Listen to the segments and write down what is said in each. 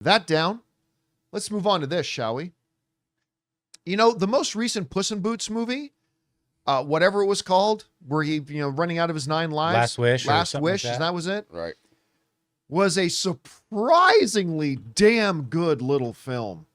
That down. Let's move on to this, shall we? You know, the most recent Puss in Boots movie, whatever it was called, where he, running out of his 9 lives. Last Wish. Last Wish, that was it? Right. Was a surprisingly damn good little film.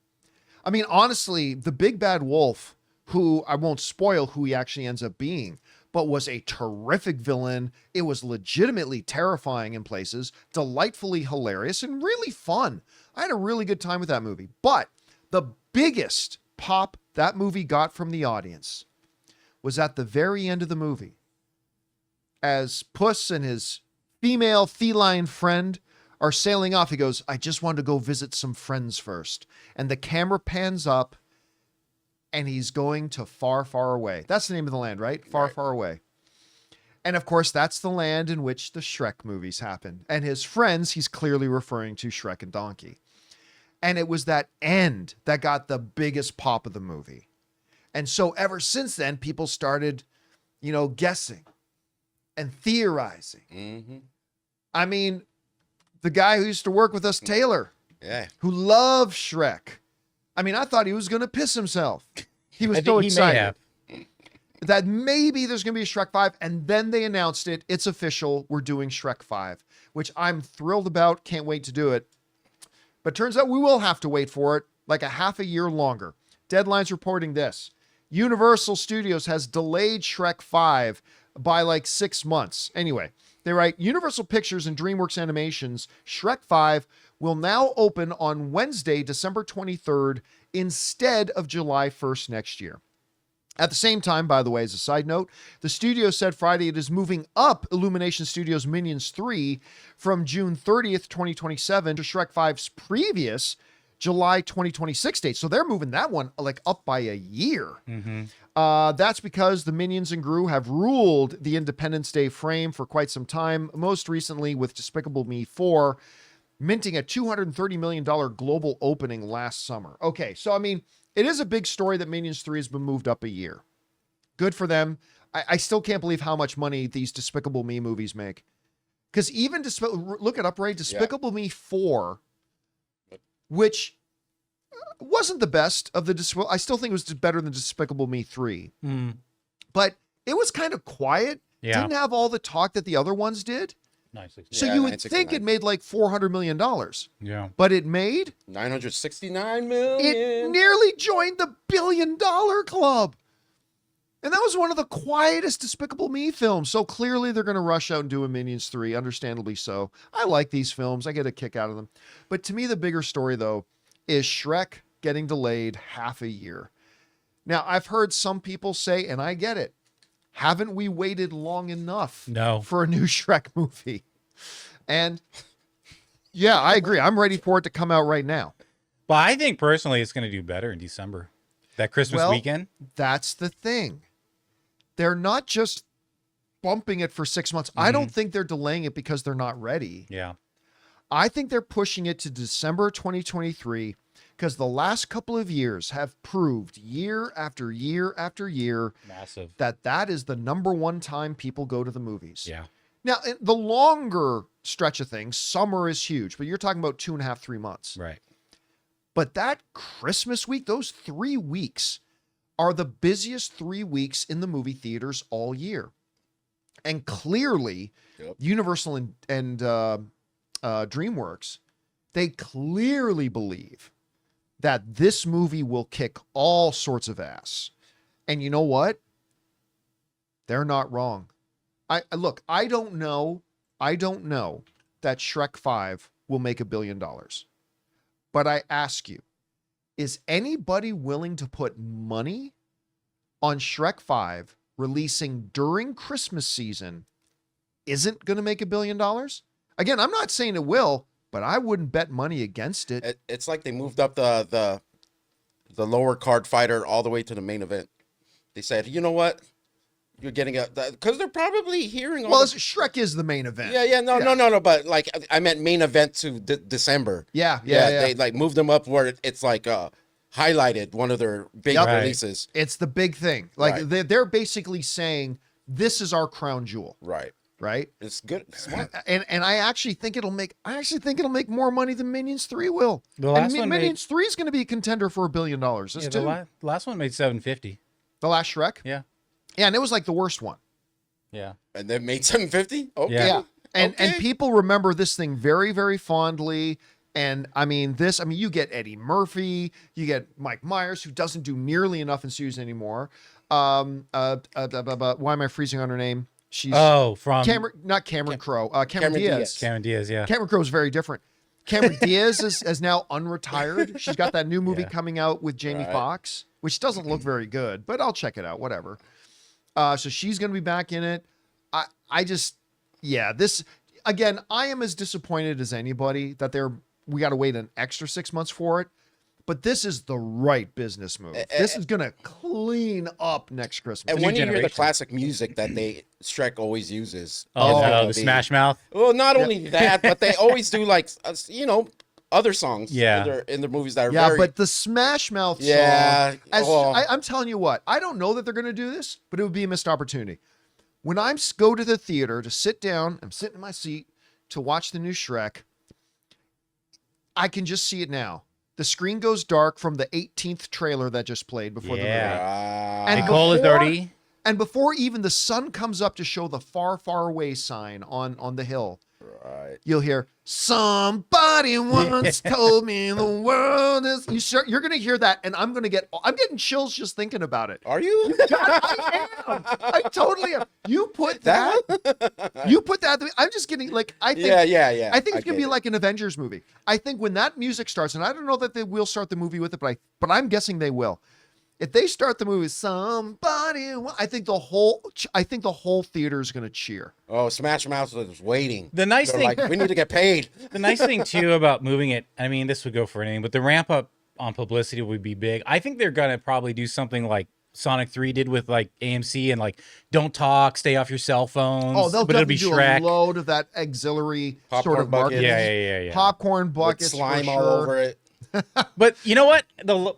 I mean, honestly, the big bad wolf, who I won't spoil who he actually ends up being, but was a terrific villain. It was legitimately terrifying in places, delightfully hilarious, and really fun. I had a really good time with that movie. But the biggest pop that movie got from the audience was at the very end of the movie. As Puss and his female feline friend are sailing off, he goes, I just wanted to go visit some friends first. And the camera pans up, and he's going to far, far away. That's the name of the land, right? Far, far away. And of course, that's the land in which the Shrek movies happen. And his friends, he's clearly referring to Shrek and Donkey. And it was that end that got the biggest pop of the movie. And so ever since then, people started, guessing and theorizing. Mm-hmm. I mean, the guy who used to work with us, Taylor, who loved Shrek. I mean, I thought he was going to piss himself. He was so excited that maybe there's going to be a Shrek 5. And then they announced it. It's official. We're doing Shrek 5, which I'm thrilled about. Can't wait to do it. But turns out we will have to wait for it like a half a year longer. Deadline's reporting this. Universal Studios has delayed Shrek 5 by like 6 months. Anyway, they write, Universal Pictures and DreamWorks Animation's Shrek 5 will now open on Wednesday, December 23rd, instead of July 1st next year. At the same time, by the way, as a side note, the studio said Friday it is moving up Illumination Studios' Minions 3 from June 30th, 2027 to Shrek 5's previous July 2026 date. So they're moving that one like up by a year. Mm-hmm. That's because the Minions and Gru have ruled the Independence Day frame for quite some time, most recently with Despicable Me 4, minting a $230 million global opening last summer. Okay, so I mean, it is a big story that Minions 3 has been moved up a year. Good for them. I still can't believe how much money these Despicable Me movies make. Because even, look it up, Ray, Despicable Me 4, which wasn't the best of the, I still think it was better than Despicable Me 3. Mm. But it was kind of quiet. Yeah. Didn't have all the talk that the other ones did. So you would think it made like $400 million. Yeah. But it made $969 million. It nearly joined the $1 billion club. And that was one of the quietest Despicable Me films. So clearly they're going to rush out and do a Minions 3, understandably so. I like these films. I get a kick out of them. But to me, the bigger story, though, is Shrek getting delayed half a year. Now, I've heard some people say, and I get it, haven't we waited long enough for a new Shrek movie? And yeah, I agree. I'm ready for it to come out right now. But I think personally it's going to do better in December. That Christmas weekend. That's the thing. They're not just bumping it for 6 months. Mm-hmm. I don't think they're delaying it because they're not ready. Yeah. I think they're pushing it to December 2023 because the last couple of years have proved year after year after year that is the number one time people go to the movies. Yeah. Now, in the longer stretch of things, summer is huge, but you're talking about 2.5, 3 months. Right. But that Christmas week, those 3 weeks are the busiest 3 weeks in the movie theaters all year. And clearly, Universal and DreamWorks, they clearly believe that this movie will kick all sorts of ass. And you know what? They're not wrong. I don't know that Shrek 5 will make $1 billion. But I ask you, is anybody willing to put money on Shrek 5 releasing during Christmas season isn't going to make $1 billion? Again, I'm not saying it will, but I wouldn't bet money against it. It's like they moved up the lower card fighter all the way to the main event. They said, you know what? You're getting because they're probably hearing. Shrek is the main event. No. But like, I meant main event to December. Yeah. They like moved them up where it's like highlighted one of their big releases. It's the big thing. Like they're basically saying this is our crown jewel. Right. right? It's good, smart. And I actually think it'll make more money than Minions 3 will. The last and one Minions 3 is going to be a contender for $1 billion. This Yeah, too. the last one made 750. The last Shrek? Yeah. Yeah, and it was like the worst one. Yeah. And then made 750. Okay. Yeah. And Okay. people remember this thing very, very fondly. And I mean, you get Eddie Murphy, you get Mike Myers, who doesn't do nearly enough in series anymore. Why am I freezing on her name? She's From not Cameron Crowe. Cameron Diaz. Cameron Diaz, yeah. Cameron Crowe is very different. Cameron Diaz is now unretired. She's got that new movie Yeah. coming out with Jamie Right. Foxx, which doesn't look very good, but I'll check it out. Whatever. So she's going to be back in it. This again. I am as disappointed as anybody that we got to wait an extra 6 months for it. But this is the right business move. This is going to clean up next Christmas. And new when you hear the generation. classic music that Shrek always uses. The Smash Mouth. Well, not only that, but they always do like other songs. Yeah. in the movies that are Yeah, very. but the Smash Mouth song. Yeah, I'm telling you what. I don't know that they're going to do this, but it would be a missed opportunity. When I go to the theater to sit down, I'm sitting in my seat to watch the new Shrek. I can just see it now. The screen goes dark from the 18th trailer that just played before the movie. And Nicole is before- dirty. And before even the sun comes up to show the far, far away sign on the hill, right. you'll hear somebody once told me the world is. You're going to hear that, and I'm getting chills just thinking about it. Are you? I am. I totally am. You put that. I'm just getting I think. Yeah. I think it's gonna get be it. like an Avengers movie. I think when that music starts, and I don't know that they will start the movie with it, but I'm guessing they will. If they start the movie, I think the whole theater is gonna cheer. Oh, Smash Mouth was waiting. The nice They're thing, like, we need to get paid. the nice thing too about moving it. I mean, this would go for anything, but the ramp up on publicity would be big. I think they're gonna probably do something like Sonic 3 did with like AMC and like don't talk, stay off your cell phones. Oh, they'll but it'll be definitely do Shrek. a load of that auxiliary sort Popcorn of buckets. marketing. Yeah. Popcorn With buckets, slime for all sure. over it. But you know what?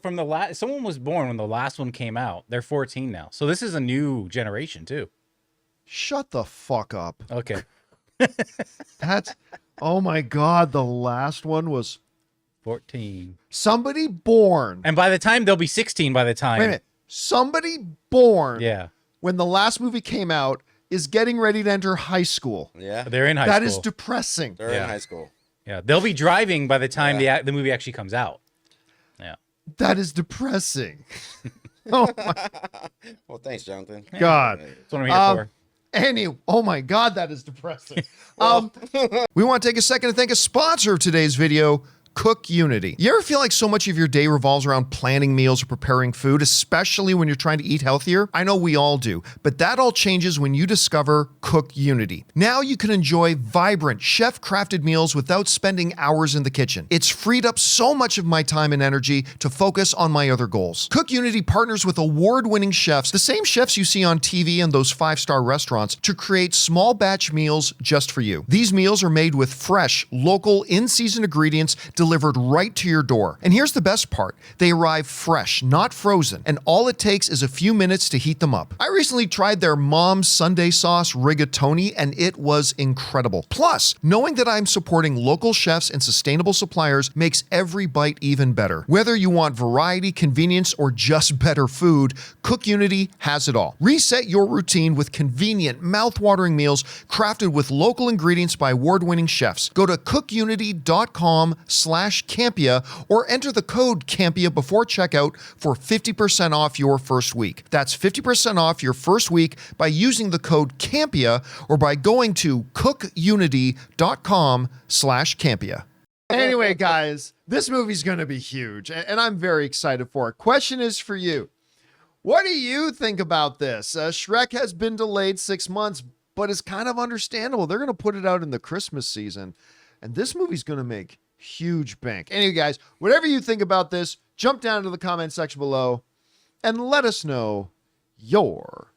From the last, someone was born when the last one came out. They're 14 now, so this is a new generation too. Shut the fuck up. Okay. Oh my God, the last one was 14. somebody born. And by the time they'll be 16 by the time. Wait a minute. Somebody born Yeah. when the last movie came out is getting ready to enter high school. Yeah, They're in high That school. is depressing. they're Yeah. in high school. Yeah. They'll be driving by the time the movie actually comes out. Yeah. That is depressing. Oh my Well, thanks, Jonathan. God. That's what I'm here for. Oh my God, that is depressing. We want to take a second to thank a sponsor of today's video, CookUnity. You ever feel like so much of your day revolves around planning meals or preparing food, especially when you're trying to eat healthier? I know we all do, but that all changes when you discover CookUnity. Now you can enjoy vibrant, chef-crafted meals without spending hours in the kitchen. It's freed up so much of my time and energy to focus on my other goals. CookUnity partners with award-winning chefs, the same chefs you see on TV and those five-star restaurants, to create small batch meals just for you. These meals are made with fresh, local, in-season ingredients delivered right to your door. And here's the best part. They arrive fresh, not frozen, and all it takes is a few minutes to heat them up. I recently tried their Mom's Sunday Sauce Rigatoni, and it was incredible. Plus, knowing that I'm supporting local chefs and sustainable suppliers makes every bite even better. Whether you want variety, convenience, or just better food, CookUnity has it all. Reset your routine with convenient, mouth-watering meals crafted with local ingredients by award-winning chefs. Go to cookunity.com/Campea or enter the code Campea before checkout for 50% off your first week. That's 50% off your first week by using the code Campea or by going to cookunity.com/Campea. Anyway, guys, this movie's going to be huge, and I'm very excited for it. Question is for you. What do you think about this? Shrek has been delayed 6 months, but it's kind of understandable. They're going to put it out in the Christmas season, and this movie's going to make huge bank. Anyway, guys, whatever you think about this, jump down to the comment section below and let us know your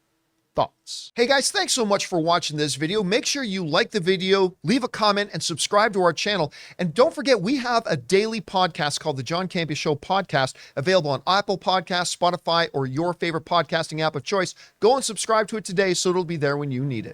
thoughts. Hey guys, thanks so much for watching this video. Make sure you like the video, leave a comment, and subscribe to our channel. And don't forget, we have a daily podcast called the John Campea Show podcast, available on Apple Podcasts, Spotify, or your favorite podcasting app of choice. Go and subscribe to it today so it'll be there when you need it.